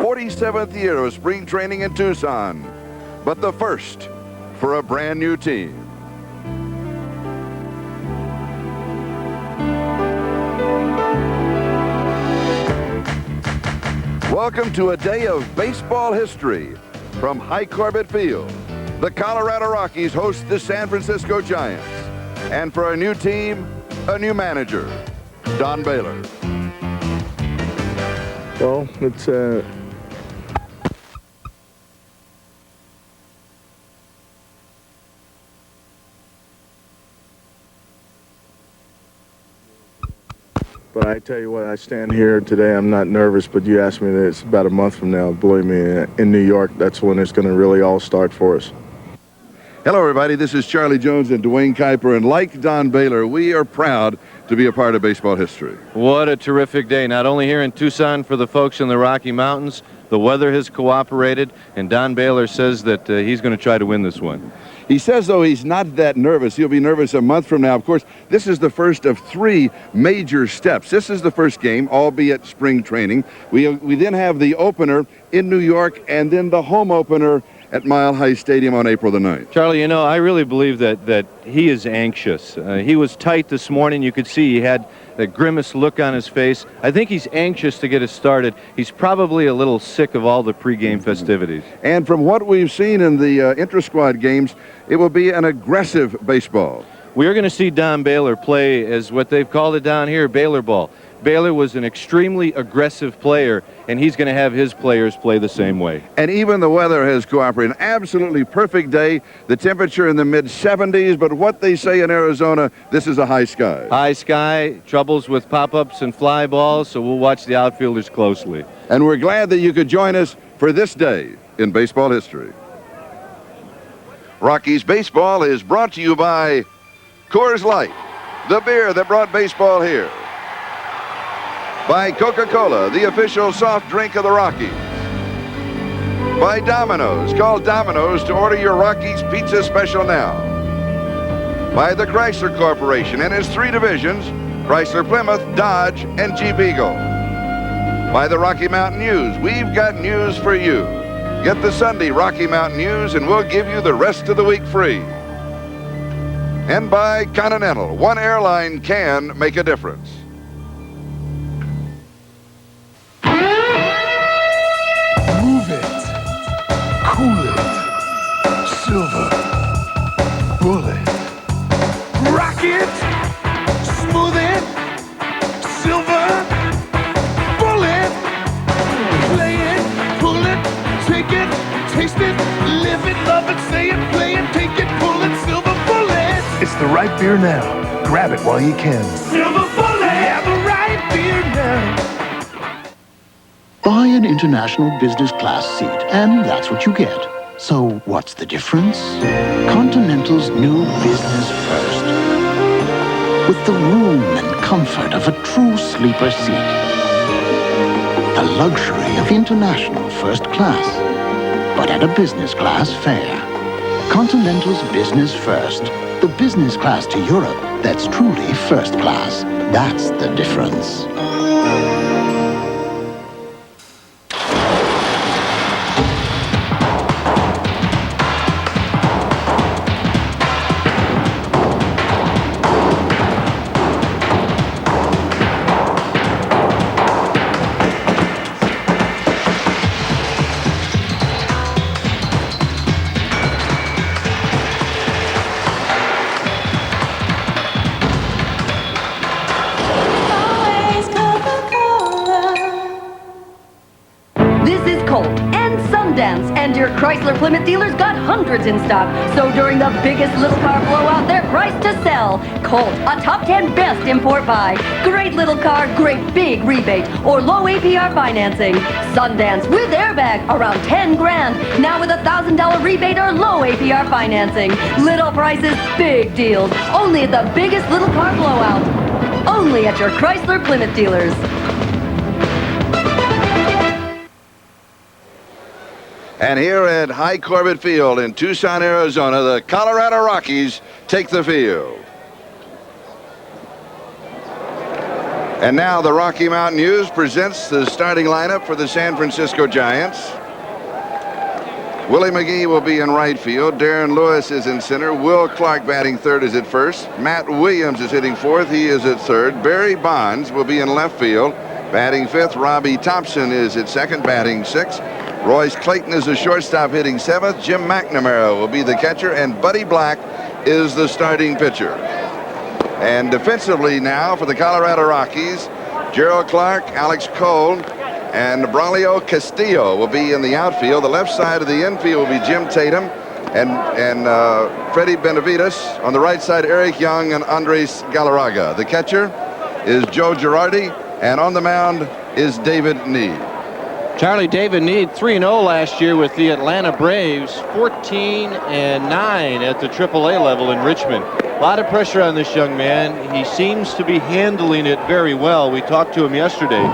47th year of spring training in Tucson, but the first for a brand new team. Welcome to a day of baseball history from Corbett Field. The Colorado Rockies host the San Francisco Giants. And for a new team, a new manager, Don Baylor. Well, it's but I tell you what, I stand here today, I'm not nervous, but you asked me this about a month from now. Believe me, in New York, that's when it's going to really all start for us. Hello, everybody. This is Charlie Jones and Dwayne Kuiper, and like Don Baylor, we are proud to be a part of baseball history. What a terrific day, not only here in Tucson for the folks in the Rocky Mountains. The weather has cooperated, and Don Baylor says that he's going to try to win this one. He says, though, he's not that nervous. He'll be nervous a month from now. Of course, this is the first of 3 major steps. This is the first game, albeit spring training. We then have the opener in New York, and then the home opener at Mile High Stadium on April the 9th. Charlie, you know, I really believe that he is anxious. He was tight this morning. You could see he had that grimace look on his face. I think he's anxious to get us started. He's probably a little sick of all the pregame festivities. And from what we've seen in the intra-squad games, it will be an aggressive baseball. We are going to see Don Baylor play as what they've called it down here, Baylor ball. Baylor was an extremely aggressive player, and he's going to have his players play the same way. And even the weather has cooperated. An absolutely perfect day. The temperature in the mid-70s, but what they say in Arizona, this is a high sky. High sky, troubles with pop-ups and fly balls, so we'll watch the outfielders closely. And we're glad that you could join us for this day in baseball history. Rockies baseball is brought to you by Coors Light, the beer that brought baseball here. By Coca-Cola, the official soft drink of the Rockies. By Domino's. Call Domino's to order your Rockies pizza special now. By the Chrysler Corporation and its 3 divisions, Chrysler Plymouth, Dodge, and Jeep Eagle. By the Rocky Mountain News. We've got news for you. Get the Sunday Rocky Mountain News and we'll give you the rest of the week free. And by Continental. One airline can make a difference. Cool it, silver, bullet, rock it, smooth it, silver, bullet, play it, pull it, take it, taste it, live it, love it, say it, play it, take it, pull it, silver bullet. It's the right beer now. Grab it while you can. Silver bullet. Yeah, the right beer now. Buy an international business class seat, and that's what you get. So what's the difference? Continental's new Business First. With the room and comfort of a true sleeper seat. The luxury of international first class, but at a business class fare. Continental's Business First. The business class to Europe that's truly first class. That's the difference. And your Chrysler Plymouth dealers got hundreds in stock. So during the biggest little car blowout, they're priced to sell. Colt, a top 10 best import buy. Great little car, great big rebate, or low APR financing. Sundance with airbag, around 10 grand. Now with $1,000 rebate or low APR financing. Little prices, big deals. Only at the biggest little car blowout. Only at your Chrysler Plymouth dealers. And here at Corbett Field in Tucson, Arizona, the Colorado Rockies take the field. And now the Rocky Mountain News presents the starting lineup for the San Francisco Giants. Willie McGee will be in right field. Darren Lewis is in center. Will Clark batting third is at first. Matt Williams is hitting fourth. He is at third. Barry Bonds will be in left field. Batting fifth. Robbie Thompson is at second, batting sixth. Royce Clayton is the shortstop, hitting seventh. Jim McNamara will be the catcher, and Buddy Black is the starting pitcher. And defensively now for the Colorado Rockies, Gerald Clark, Alex Cole, and Braulio Castillo will be in the outfield. The left side of the infield will be Jim Tatum and Freddie Benavides. On the right side, Eric Young and Andres Galarraga. The catcher is Joe Girardi, and on the mound is David Need. Charlie, David Need 3-0 last year with the Atlanta Braves, 14-9 at the AAA level in Richmond. A lot of pressure on this young man. He seems to be handling it very well. We talked to him yesterday,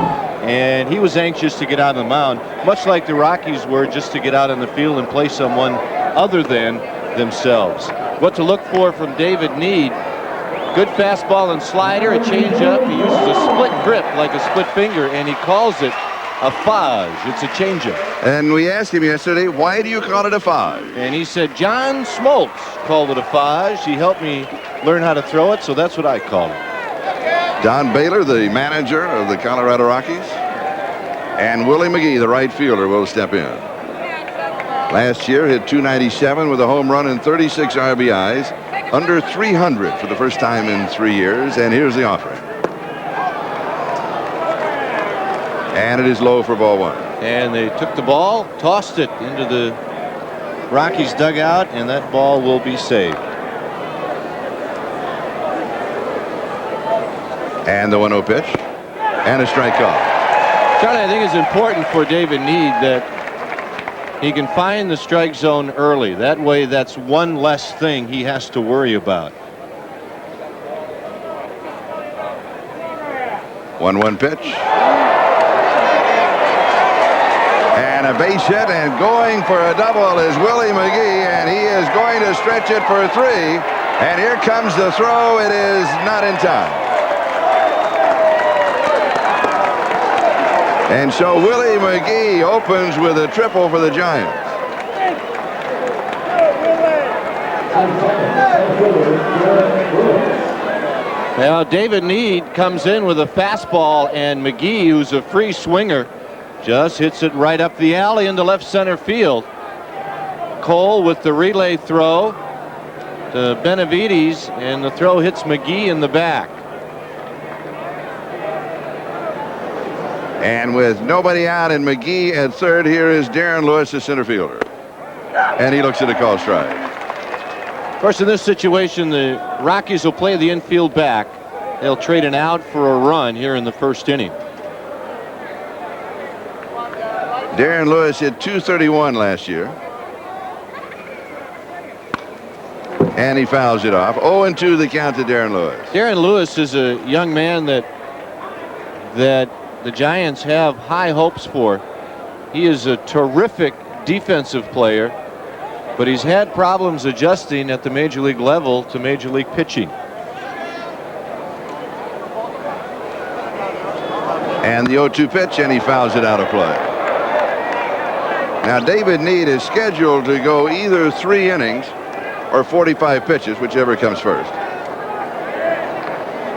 and he was anxious to get out on the mound, much like the Rockies were, just to get out on the field and play someone other than themselves. What to look for from David Need: good fastball and slider, a changeup. He uses a split grip like a split finger, and he calls it a fudge. It's a changeup. And we asked him yesterday, why do you call it a fudge? And he said, John Smoltz called it a fudge. He helped me learn how to throw it, so that's what I call it. Don Baylor, the manager of the Colorado Rockies, and Willie McGee, the right fielder, will step in. Last year hit .297 with a home run and 36 RBIs, under 300 for the first time in 3 years. And here's the offering. And it is low for ball one. And they took the ball, tossed it into the Rockies dugout, and that ball will be saved. And the 1-0 pitch, and a strike call. Charlie, I think it's important for David Need that he can find the strike zone early. That way, that's one less thing he has to worry about. 1-1 pitch. And a base hit, and going for a double is Willie McGee, and he is going to stretch it for three. And here comes the throw. It is not in time. And so Willie McGee opens with a triple for the Giants. Now David Need comes in with a fastball, and McGee, who's a free swinger, just hits it right up the alley into left center field. Cole with the relay throw to Benavides, and the throw hits McGee in the back. And with nobody out and McGee at third, here is Darren Lewis, the center fielder. And he looks at a call strike. Of course, in this situation, the Rockies will play the infield back. They'll trade an out for a run here in the first inning. Darren Lewis hit .231 last year. And he fouls it off. 0-2 the count to Darren Lewis. Darren Lewis is a young man that the Giants have high hopes for. He is a terrific defensive player, but he's had problems adjusting at the major league level to major league pitching. And the 0-2 pitch, and he fouls it out of play. Now David Need is scheduled to go either 3 innings or 45 pitches, whichever comes first.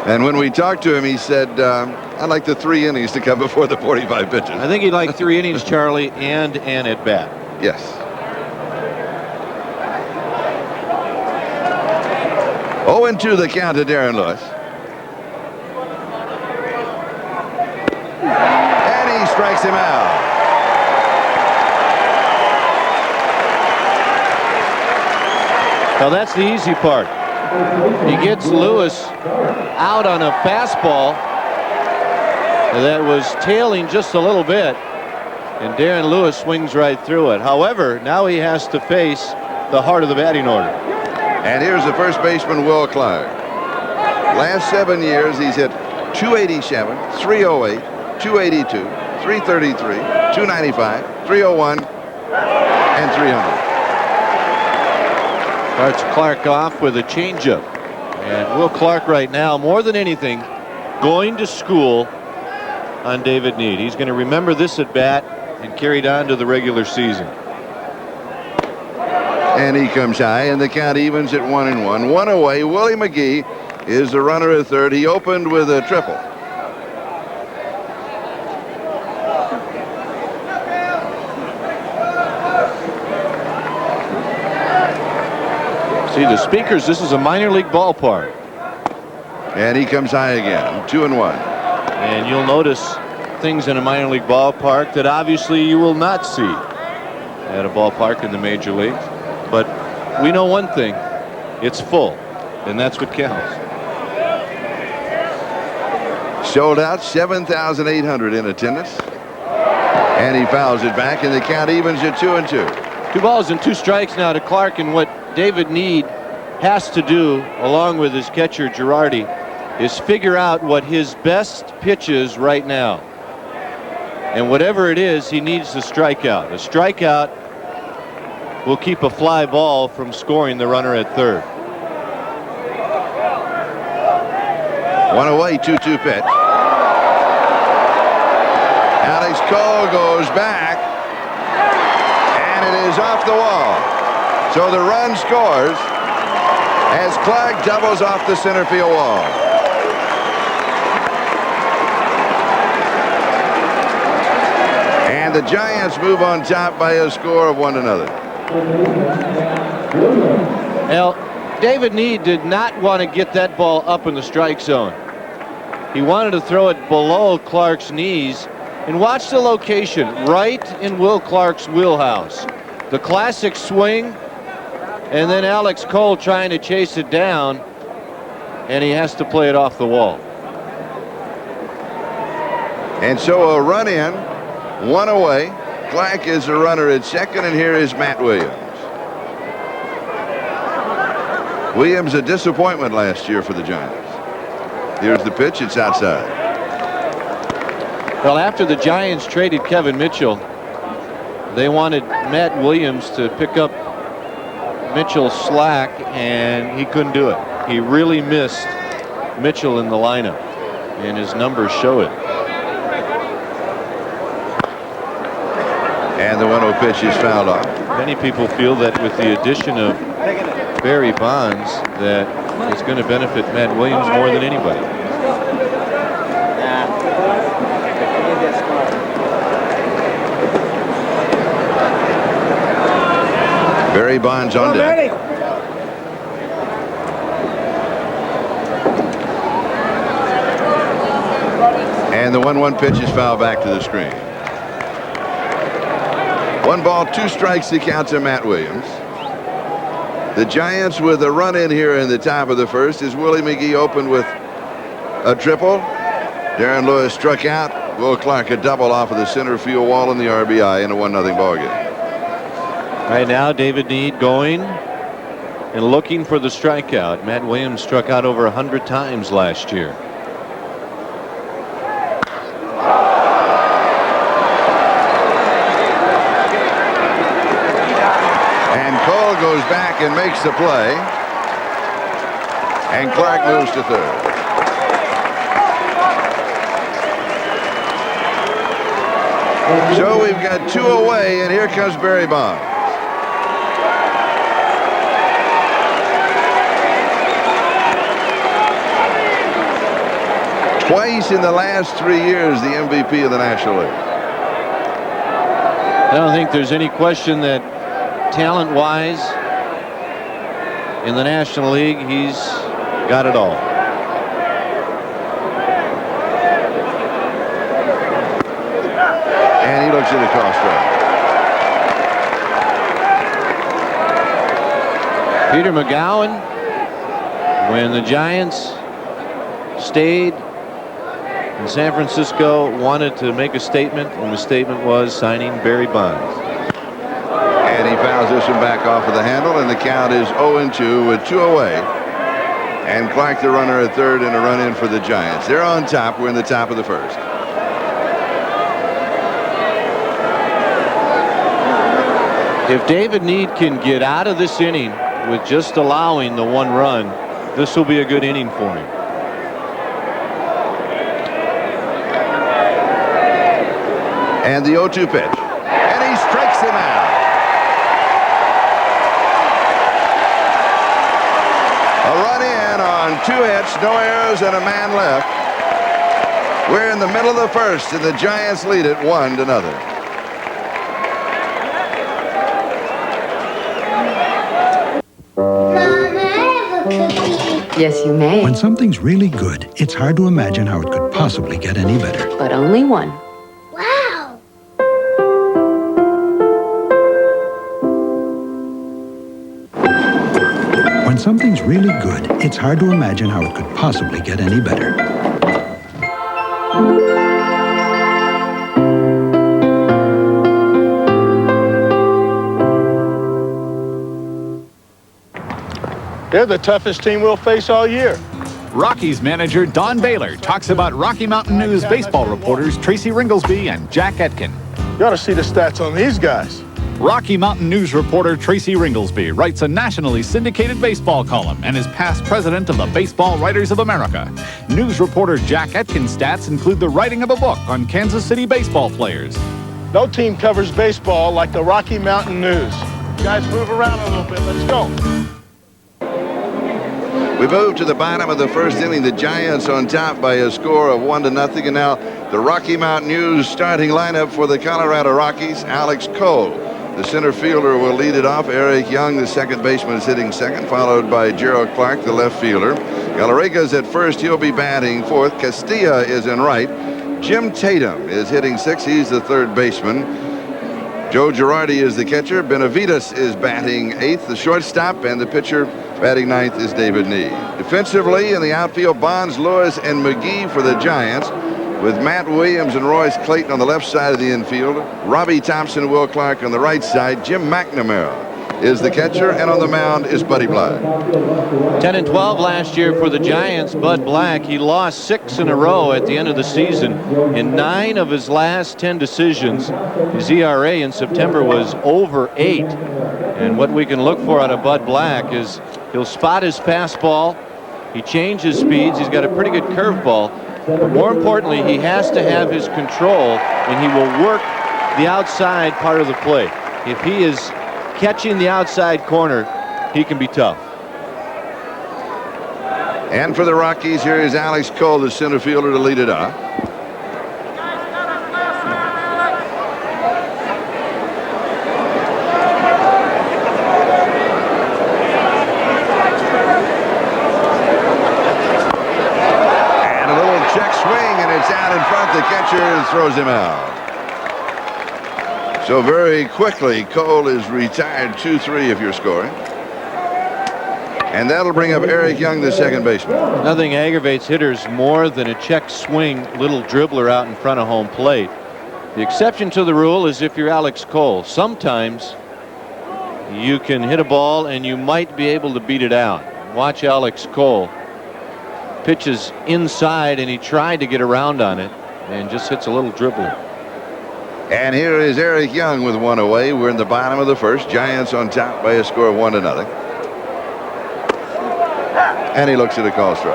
And when we talked to him, he said, I'd like the 3 innings to come before the 45 pitches. I think he'd like 3 innings, Charlie, and an at bat. Yes. Oh, and 2 the count to Darren Lewis. And he strikes him out. Now that's the easy part. He gets Lewis out on a fastball that was tailing just a little bit, and Darren Lewis swings right through it. However, now he has to face the heart of the batting order. And here's the first baseman, Will Clark. Last 7 years, he's hit .287, .308, .282, .333, .295, .301, and .300. Starts Clark off with a changeup. And Will Clark right now, more than anything, going to school on David Need. He's going to remember this at bat and carry it on to the regular season. And he comes high, and the count evens at 1-1. One away. Willie McGee is the runner at third. He opened with a triple. See the speakers. This is a minor league ballpark. And he comes high again. 2-1. And you'll notice things in a minor league ballpark that obviously you will not see at a ballpark in the major leagues. But we know one thing. It's full. And that's what counts. Sold out, 7,800 in attendance. And he fouls it back, and the count evens at 2-2. 2 balls and 2 strikes now to Clark, and what David Need has to do, along with his catcher Girardi, is figure out what his best pitch is right now. And whatever it is, he needs a strikeout. A strikeout will keep a fly ball from scoring the runner at third. 1 away, 2-2 pitch. Alex Cole goes back, and it is off the wall. So the run scores as Clark doubles off the center field wall. And the Giants move on top by a score of 1-0. Well, David Need did not want to get that ball up in the strike zone. He wanted to throw it below Clark's knees, and watch the location right in Will Clark's wheelhouse. The classic swing, and then Alex Cole trying to chase it down, and he has to play it off the wall. And so a run in, 1 away. Clark is the runner at second, and here is Matt Williams. Williams, a disappointment last year for the Giants. Here's the pitch. It's outside. Well, after the Giants traded Kevin Mitchell, they wanted Matt Williams to pick up Mitchell's slack, and he couldn't do it. He really missed Mitchell in the lineup, and his numbers show it. And the 1-0 pitch is fouled off. Many people feel that with the addition of Barry Bonds, that it's going to benefit Matt Williams more than anybody. Barry Bonds on deck. And the 1-1 pitch is fouled back to the screen. 1 ball, 2 strikes to count to Matt Williams. The Giants with a run in here in the top of the first as Willie McGee opened with a triple. Darren Lewis struck out. Will Clark a double off of the center field wall in the RBI in a 1-0 ball game. Right now, David Need going and looking for the strikeout. Matt Williams struck out over 100 times last year. And Cole goes back and makes the play. And Clark moves to third. So we've got 2 away, and here comes Barry Bonds. Twice in the last 3 years, the MVP of the National League. I don't think there's any question that talent-wise in the National League, he's got it all. And he looks at the cross strike. Peter McGowan, when the Giants stayed in San Francisco, wanted to make a statement, and the statement was signing Barry Bonds. And he fouls this one back off of the handle, and the count is 0-2 with 2 away. And Clark the runner at third and a run in for the Giants. They're on top. We're in the top of the first. If David Need can get out of this inning with just allowing the 1 run, this will be a good inning for him. And the 0-2 pitch. And he strikes him out. A run in on 2 hits, no errors, and a man left. We're in the middle of the first, and the Giants lead it 1-0. Yes, you may. When something's really good, it's hard to imagine how it could possibly get any better. But only one. Wow! When something's really good, it's hard to imagine how it could possibly get any better. They're the toughest team we'll face all year. Rockies manager Don Baylor talks about Rocky Mountain News baseball reporters Tracy Ringlesby and Jack Etkin. You ought to see the stats on these guys. Rocky Mountain News reporter Tracy Ringlesby writes a nationally syndicated baseball column and is past president of the Baseball Writers of America. News reporter Jack Etkin's stats include the writing of a book on Kansas City baseball players. No team covers baseball like the Rocky Mountain News. Guys, move around a little bit. Let's go. We move to the bottom of the first inning. The Giants on top by a score of 1-0. And now the Rocky Mountain News starting lineup for the Colorado Rockies. Alex Cole, the center fielder, will lead it off. Eric Young, the second baseman, is hitting second, followed by Gerald Clark, the left fielder. Galarrega's at first. He'll be batting fourth. Castilla is in right. Jim Tatum is hitting sixth. He's the third baseman. Joe Girardi is the catcher. Benavides is batting eighth. The shortstop and the pitcher batting ninth is David Nee. Defensively in the outfield, Bonds, Lewis, and McGee for the Giants, with Matt Williams and Royce Clayton on the left side of the infield. Robbie Thompson, Will Clark on the right side. Jim McNamara is the catcher, and on the mound is Buddy Black. 10-12 last year for the Giants. Bud Black, he lost 6 in a row at the end of the season. In 9 of his last 10 decisions, his ERA in September was over 8. And what we can look for out of Bud Black is he'll spot his fastball, he changes speeds, he's got a pretty good curveball, but more importantly, he has to have his control, and he will work the outside part of the plate. If he is catching the outside corner, he can be tough. And for the Rockies, here is Alex Cole, the center fielder, to lead it off. And a little check swing, and it's out in front. The catcher throws him out. So very quickly, Cole is retired 2-3 if you're scoring. And that'll bring up Eric Young, the second baseman. Nothing aggravates hitters more than a check swing little dribbler out in front of home plate. The exception to the rule is if you're Alex Cole. Sometimes you can hit a ball and you might be able to beat it out. Watch Alex Cole. Pitches inside, and he tried to get around on it and just hits a little dribbler. And here is Eric Young with one away. We're in the bottom of the first. Giants on top by a score of 1-0. And he looks at a call strike.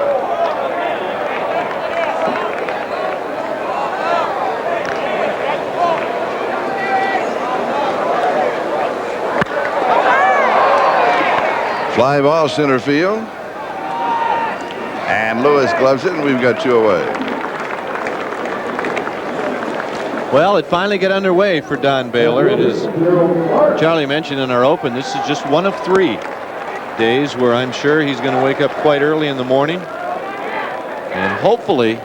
Fly ball center field. And Lewis gloves it, and we've got 2 away. Well, it finally got underway for Don Baylor. It is, Charlie mentioned in our open, this is just one of 3 days where I'm sure he's going to wake up quite early in the morning. And hopefully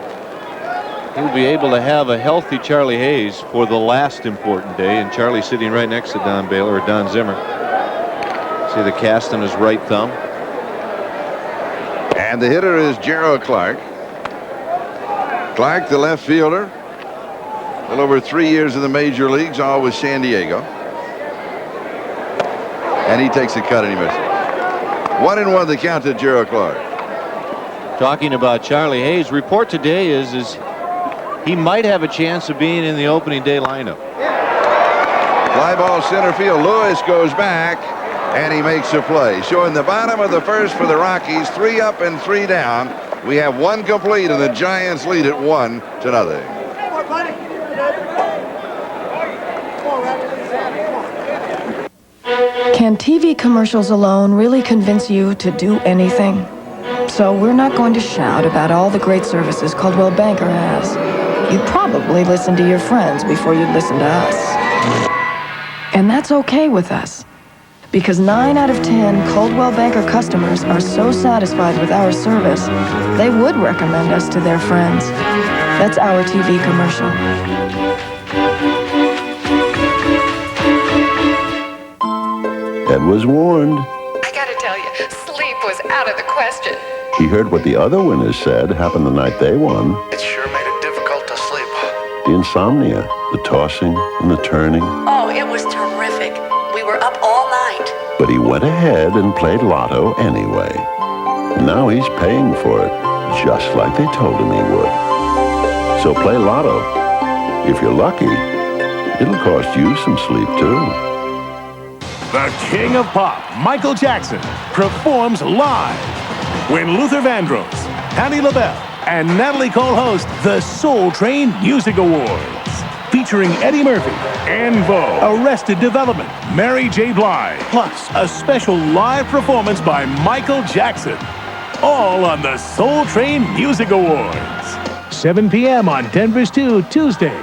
he'll be able to have a healthy Charlie Hayes for the last important day. And Charlie sitting right next to Don Baylor, or Don Zimmer. See the cast on his right thumb. And the hitter is Gerald Clark. Clark, the left fielder. A little over 3 years in the major leagues, all with San Diego. And he takes a cut and he misses. 1-1 the count to Gerald Clark. Talking about Charlie Hayes, report today is he might have a chance of being in the opening day lineup. Fly ball center field. Lewis goes back and he makes a play. So in the bottom of the first for the Rockies, 3 up and 3 down. We have 1 complete, and the Giants lead at 1-0. Can TV commercials alone really convince you to do anything? So we're not going to shout about all the great services Coldwell Banker has. You'd probably listen to your friends before you'd listen to us. And that's okay with us. Because 9 out of 10 Coldwell Banker customers are so satisfied with our service, they would recommend us to their friends. That's our TV commercial. Ed was warned. I gotta tell you, sleep was out of the question. He heard what the other winners said happened the night they won. It sure made it difficult to sleep. The insomnia, the tossing and the turning. Oh, it was terrific. We were up all night. But he went ahead and played Lotto anyway. And now he's paying for it, just like they told him he would. So play Lotto. If you're lucky, it'll cost you some sleep too. The King of Pop, Michael Jackson, performs live when Luther Vandross, Patti LaBelle, and Natalie Cole host the Soul Train Music Awards, featuring Eddie Murphy, Ann Vo, Arrested Development, Mary J. Blige, plus a special live performance by Michael Jackson, all on the Soul Train Music Awards. 7 p.m. on Denver's 2, Tuesday.